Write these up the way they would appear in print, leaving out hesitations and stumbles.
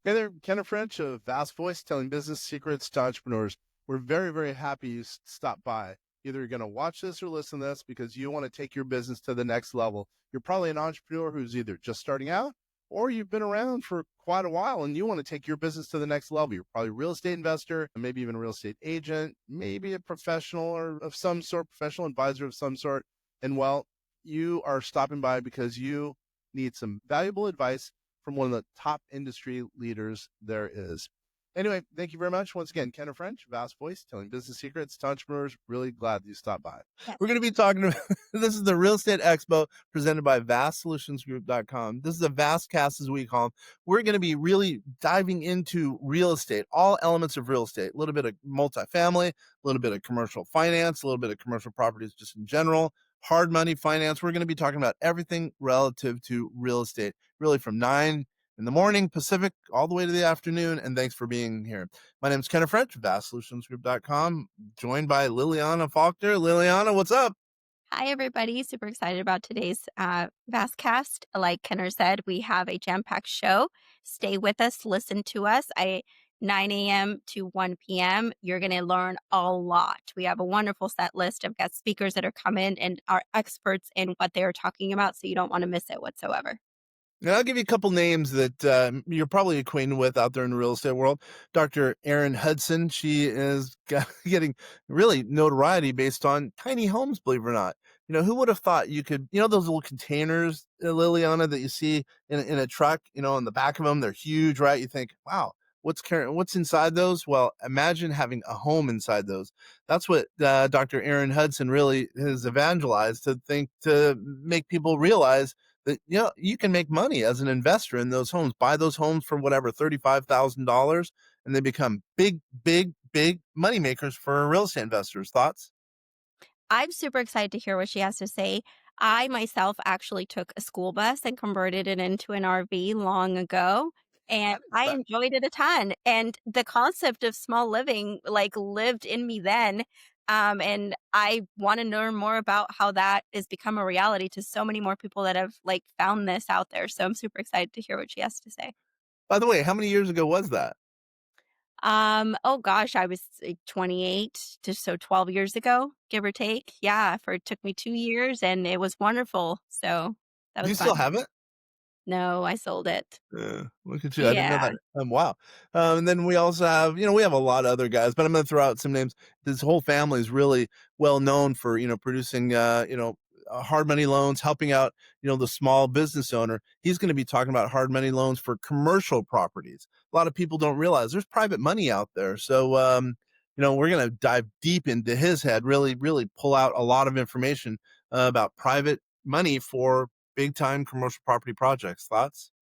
Hey there, Kenneth French of Vast Voice, telling business secrets to entrepreneurs. We're very, very happy you stopped by. Either you're going to watch this or listen to this because you want to take your business to the next level. You're probably an entrepreneur who's either just starting out or you've been around for quite a while and you want to take your business to the next level. You're probably a real estate investor, maybe even a real estate agent, maybe a professional or of some sort, professional advisor of some sort. And well, you are stopping by because you need some valuable advice from one of the top industry leaders there is. Anyway, thank you very much. Once again, Kenneth French, Vast Voice, telling business secrets to entrepreneurs. Really glad you stopped by. Yes. We're going to be talking about this is the Real Estate Expo presented by VastSolutionsGroup.com. This is a VastCast, as we call them. We're going to be really diving into real estate, all elements of real estate, a little bit of multifamily, a little bit of commercial finance, a little bit of commercial properties just in general, hard money finance. We're going to be talking about everything relative to real estate, really from 9 in the morning Pacific all the way to the afternoon. And thanks for being here. My name is Kenneth French, VastSolutionsGroup.com, joined by Liliana Faulkner. Liliana, what's up? Hi, everybody. Super excited about today's VastCast. Like Kenner said, we have a jam-packed show. Stay with us, listen to us. 9 a.m. to 1 p.m. You're going to learn a lot. We have a wonderful set list of guest speakers that are coming and are experts in what they are talking about, so you don't want to miss it whatsoever. And I'll give you a couple names that you're probably acquainted with out there in the real estate world. Dr. Erin Hudson, she is getting really notoriety based on tiny homes, believe it or not. You know, who would have thought you could, those little containers, Liliana, that you see in a truck, on the back of them, they're huge, right? You think, wow, what's inside those? Well, imagine having a home inside those. That's what Dr. Erin Hudson really has evangelized to make people realize that you can make money as an investor in those homes. Buy those homes for whatever $35,000, and they become big, big, big money makers for real estate investors. Thoughts? I'm super excited to hear what she has to say. I myself actually took a school bus and converted it into an RV long ago, and I enjoyed it a ton. And the concept of small living lived in me then. And I want to learn more about how that has become a reality to so many more people that have found this out there. So I'm super excited to hear what she has to say. By the way, how many years ago was that? Oh gosh, I was 28, just so 12 years ago, give or take. Yeah, it took me 2 years and it was wonderful. So that Do was you still fun. have it? No, I sold it. Look at you. I didn't know Yeah. that. Wow. And then we also have, we have a lot of other guys, but I'm going to throw out some names. This whole family is really well known for, producing, hard money loans, helping out, the small business owner. He's going to be talking about hard money loans for commercial properties. A lot of people don't realize there's private money out there. So, we're going to dive deep into his head, really, really pull out a lot of information about private money for big time commercial property projects. Thoughts?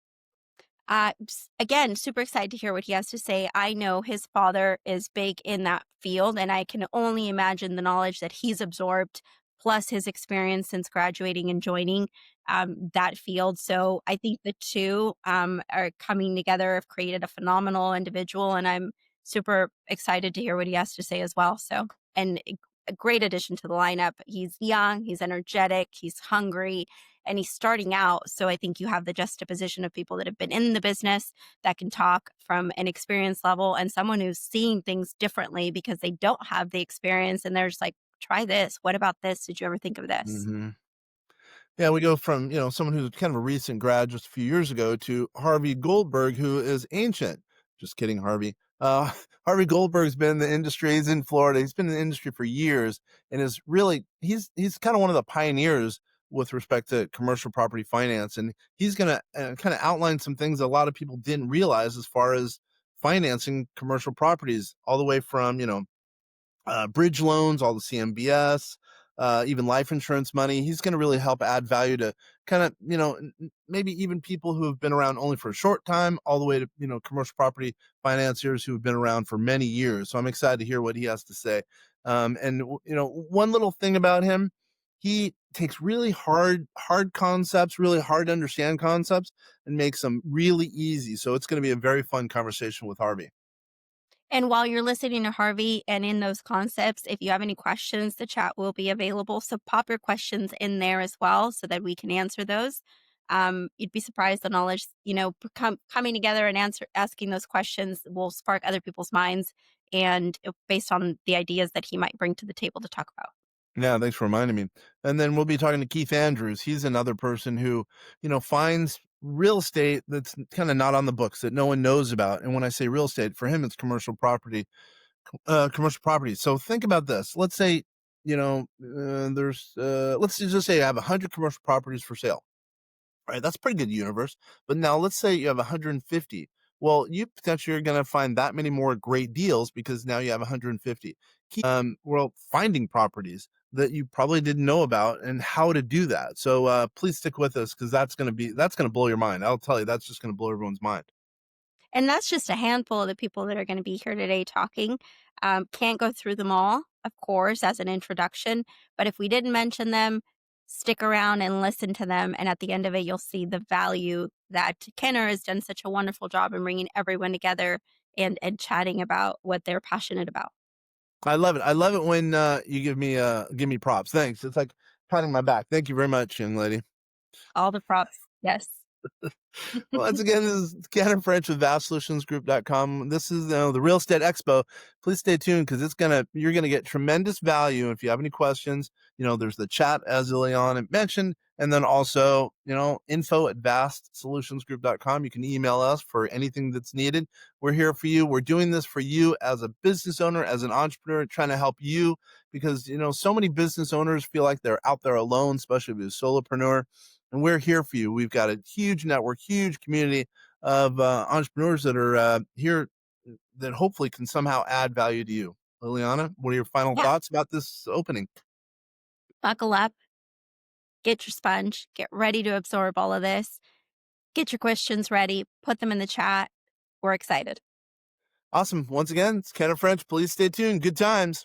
Again, super excited to hear what he has to say. I know his father is big in that field, and I can only imagine the knowledge that he's absorbed, plus his experience since graduating and joining that field. So I think the two are coming together, have created a phenomenal individual, and I'm super excited to hear what he has to say as well. So, and a great addition to the lineup. He's young, he's energetic, he's hungry, and he's starting out. So I think you have the juxtaposition of people that have been in the business that can talk from an experience level and someone who's seeing things differently because they don't have the experience and they're just like, try this. What about this? Did you ever think of this? Mm-hmm. Yeah, we go from, someone who's kind of a recent grad just a few years ago to Harvey Goldberg, who is ancient. Just kidding, Harvey. Harvey Goldberg's been in the industry. He's in Florida. He's been in the industry for years and is really, he's kind of one of the pioneers with respect to commercial property finance. And he's going to kind of outline some things a lot of people didn't realize as far as financing commercial properties, all the way from, bridge loans, all the CMBS, even life insurance money. He's going to really help add value to kind of, maybe even people who have been around only for a short time, all the way to, commercial property financiers who have been around for many years. So I'm excited to hear what he has to say. And, one little thing about him, he takes really hard concepts, really hard to understand concepts, and makes them really easy. So it's going to be a very fun conversation with Harvey. And while you're listening to Harvey and in those concepts, if you have any questions, the chat will be available. So pop your questions in there as well so that we can answer those. You'd be surprised the knowledge, coming together and asking those questions will spark other people's minds and based on the ideas that he might bring to the table to talk about. Yeah, thanks for reminding me. And then we'll be talking to Keith Andrews. He's another person who, finds real estate that's kind of not on the books that no one knows about. And when I say real estate, for him, it's commercial property. So think about this. Let's say, let's just say I have 100 commercial properties for sale. Right, that's a pretty good universe. But now let's say you have 150. Well, you potentially are going to find that many more great deals because now you have 150. Well, finding properties that you probably didn't know about and how to do that. So please stick with us because that's going to blow your mind. I'll tell you, that's just going to blow everyone's mind. And that's just a handful of the people that are going to be here today talking. Can't go through them all, of course, as an introduction. But if we didn't mention them, stick around and listen to them. And at the end of it, you'll see the value that Kenner has done such a wonderful job in bringing everyone together and chatting about what they're passionate about. I love it. I love it when you give me props. Thanks. It's like patting my back. Thank you very much, young lady. All the props. Yes. Once again, this is Cannon French with VastSolutionsGroup.com. This is the Real Estate Expo. Please stay tuned because you're gonna get tremendous value. If you have any questions, there's the chat as Ileana mentioned, and then also info at VastSolutionsGroup.com. You can email us for anything that's needed. We're here for you. We're doing this for you as a business owner, as an entrepreneur, trying to help you because so many business owners feel like they're out there alone, especially if you're a solopreneur, and we're here for you. We've got a huge network, huge community of entrepreneurs that are here that hopefully can somehow add value to you. Liliana, what are your final Yeah. thoughts about this opening? Buckle up, get your sponge, get ready to absorb all of this, get your questions ready, put them in the chat. We're excited. Awesome. Once again, it's Ken of French. Please stay tuned. Good times.